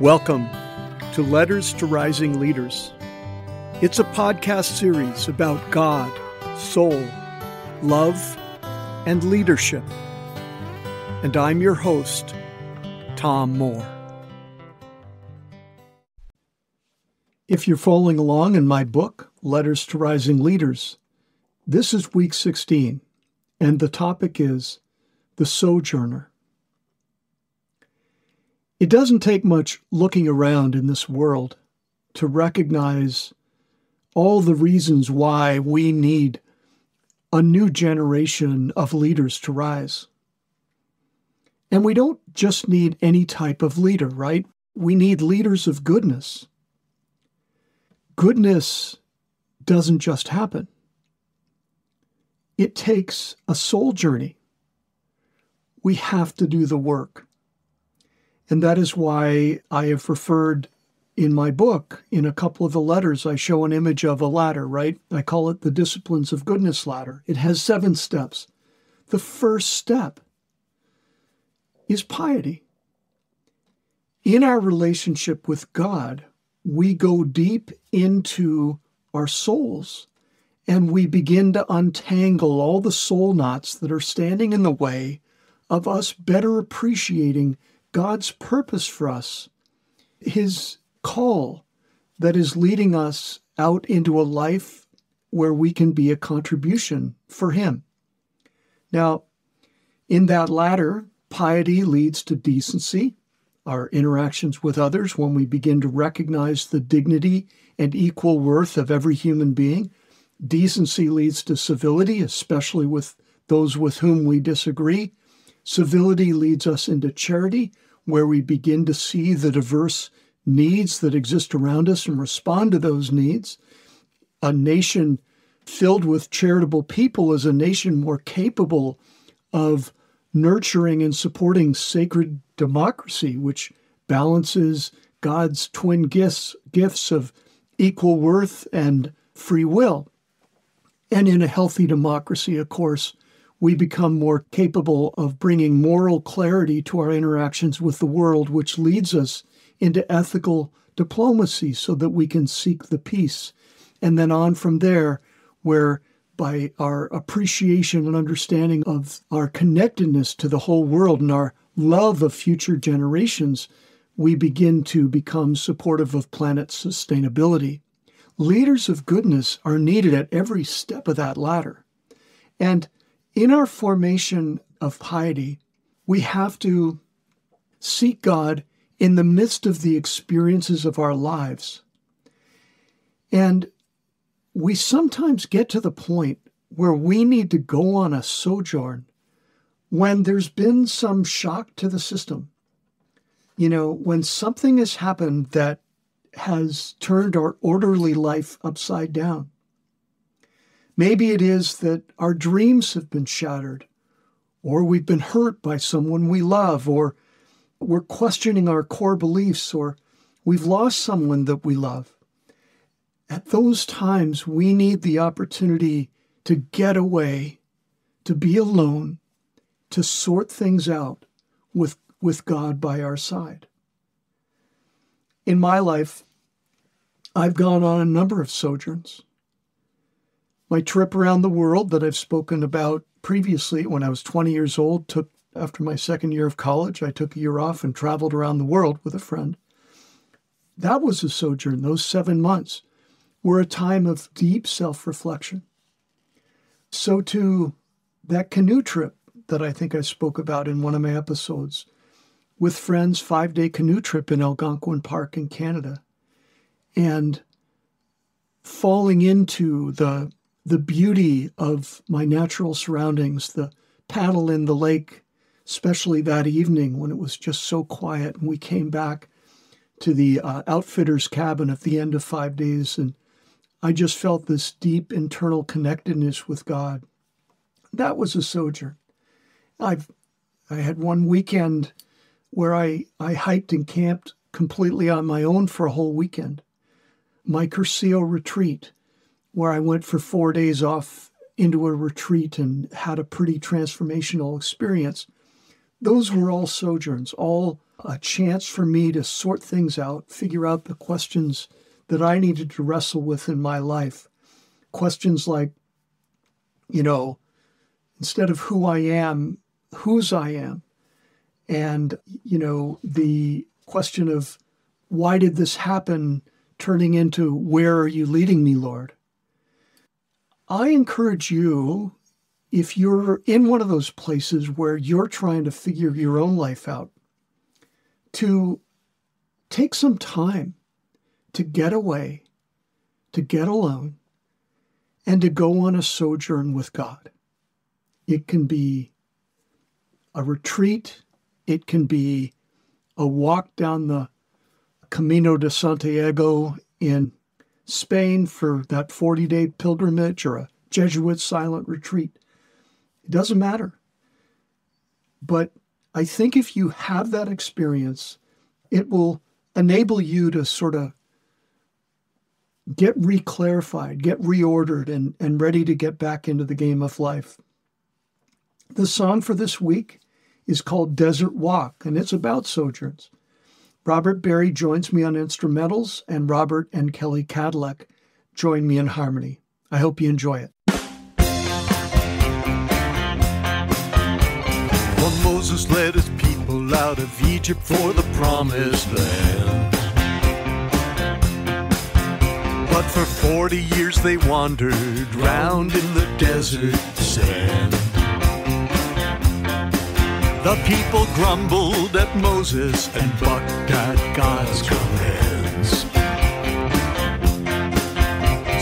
Welcome to Letters to Rising Leaders. It's a podcast series about God, soul, love, and leadership. And I'm your host, Tom Mohr. If you're following along in my book, Letters to Rising Leaders, this is week 16, and the topic is the Sojourner. It doesn't take much looking around in this world to recognize all the reasons why we need a new generation of leaders to rise. And we don't just need any type of leader, right? We need leaders of goodness. Goodness doesn't just happen. It takes a soul journey. We have to do the work. And that is why I have referred in my book, in a couple of the letters, I show an image of a ladder, right? I call it the Disciplines of Goodness ladder. It has 7 steps. The first step is piety. In our relationship with God, we go deep into our souls and we begin to untangle all the soul knots that are standing in the way of us better appreciating God's purpose for us, His call that is leading us out into a life where we can be a contribution for Him. Now, in that ladder, piety leads to decency, our interactions with others when we begin to recognize the dignity and equal worth of every human being. Decency leads to civility, especially with those with whom we disagree. Civility leads us into charity, where we begin to see the diverse needs that exist around us and respond to those needs. A nation filled with charitable people is a nation more capable of nurturing and supporting sacred democracy, which balances God's twin gifts of equal worth and free will. And in a healthy democracy, of course, we become more capable of bringing moral clarity to our interactions with the world, which leads us into ethical diplomacy so that we can seek the peace. And then on from there, where by our appreciation and understanding of our connectedness to the whole world and our love of future generations, we begin to become supportive of planet sustainability. Leaders of goodness are needed at every step of that ladder. And in our formation of piety, we have to seek God in the midst of the experiences of our lives. And we sometimes get to the point where we need to go on a sojourn when there's been some shock to the system. You know, when something has happened that has turned our orderly life upside down. Maybe it is that our dreams have been shattered, or we've been hurt by someone we love, or we're questioning our core beliefs, or we've lost someone that we love. At those times, we need the opportunity to get away, to be alone, to sort things out with God by our side. In my life, I've gone on a number of sojourns. My trip around the world that I've spoken about previously, when I was 20 years old, after my second year of college, I took a year off and traveled around the world with a friend. That was a sojourn. Those 7 months were a time of deep self-reflection. So too, that canoe trip that I think I spoke about in one of my episodes with friends, 5-day canoe trip in Algonquin Park in Canada, and falling into the beauty of my natural surroundings, the paddle in the lake, especially that evening when it was just so quiet. And we came back to the outfitter's cabin at the end of 5 days, and I just felt this deep internal connectedness with God. That was a sojourn. I had one weekend where I hiked and camped completely on my own for a whole weekend. My Cursillo retreat, where I went for 4 days off into a retreat and had a pretty transformational experience. Those were all sojourns, all a chance for me to sort things out, figure out the questions that I needed to wrestle with in my life. Questions like, instead of who I am, whose I am. And, the question of why did this happen turning into where are you leading me, Lord? I encourage you, if you're in one of those places where you're trying to figure your own life out, to take some time to get away, to get alone, and to go on a sojourn with God. It can be a retreat. It can be a walk down the Camino de Santiago in Spain for that 40-day pilgrimage, or a Jesuit silent retreat. It doesn't matter. But I think if you have that experience, it will enable you to sort of get reclarified, get reordered, and ready to get back into the game of life. The song for this week is called Desert Walk, and it's about sojourns. Robert Berry joins me on instrumentals, and Robert and Kelly Kadlec join me in harmony. I hope you enjoy it. For Moses led his people out of Egypt for the promised land. But for 40 years they wandered round in the desert sand. The people grumbled at Moses and bucked at God's commands.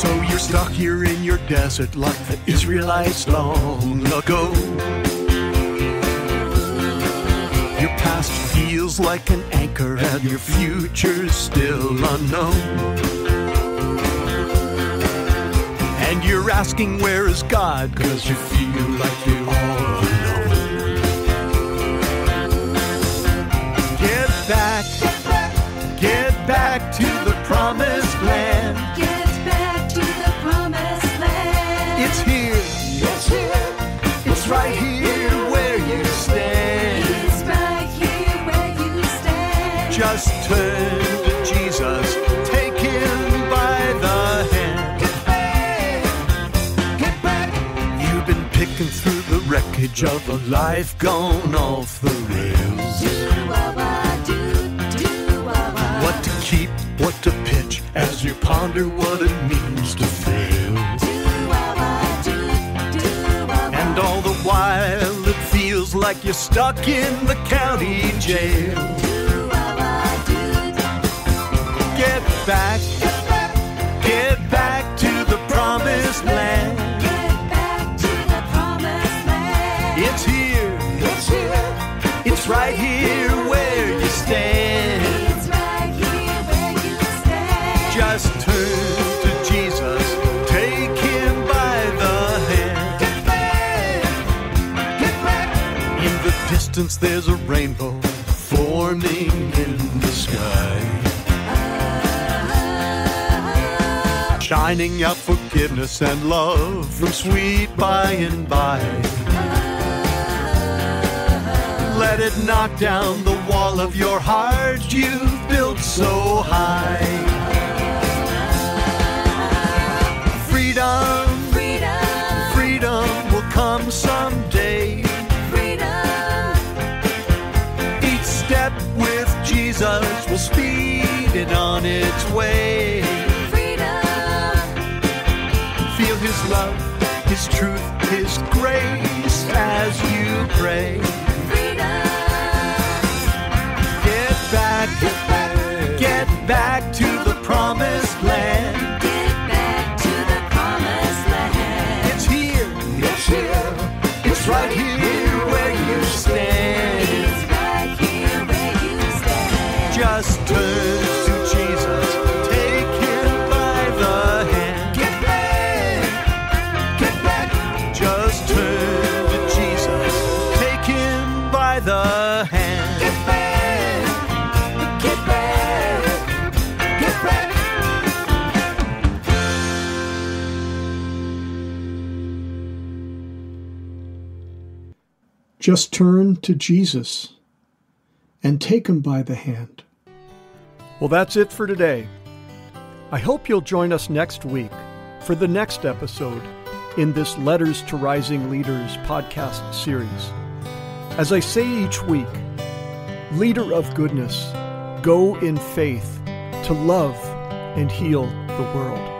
So you're stuck here in your desert like the Israelites long ago. Your past feels like an anchor and your future's still unknown. And you're asking where is God, 'cause you feel like you're all alone. Get back to the promised land. Get back to the promised land. It's here, it's right here where you stand. It's right here where you stand. Just turn to Jesus, take him by the hand. Get back. You've been picking through the wreckage of a life gone off the rails. What to keep, what to pitch, as you ponder what it means to fail. And all the while it feels like you're stuck in the county jail. Get back to the promised land. It's here, it's right here where you stand. Just turn to Jesus, take him by the hand. Get back. In the distance there's a rainbow forming in the sky, shining out forgiveness and love from sweet by and by. Let it knock down the wall of your heart you've built so high. Freedom will come someday. Each step with Jesus will speed it on its way. Feel his love, his truth, his grace as you pray. Get back to the promised land. It's right here where you stand. It's right here where you stand. Just turn to Jesus, take him by the hand. Get back. Just turn to Jesus, take him Just turn to Jesus and take him by the hand. Well, that's it for today. I hope you'll join us next week for the next episode in this Letters to Rising Leaders podcast series. As I say each week, leader of goodness, go in faith to love and heal the world.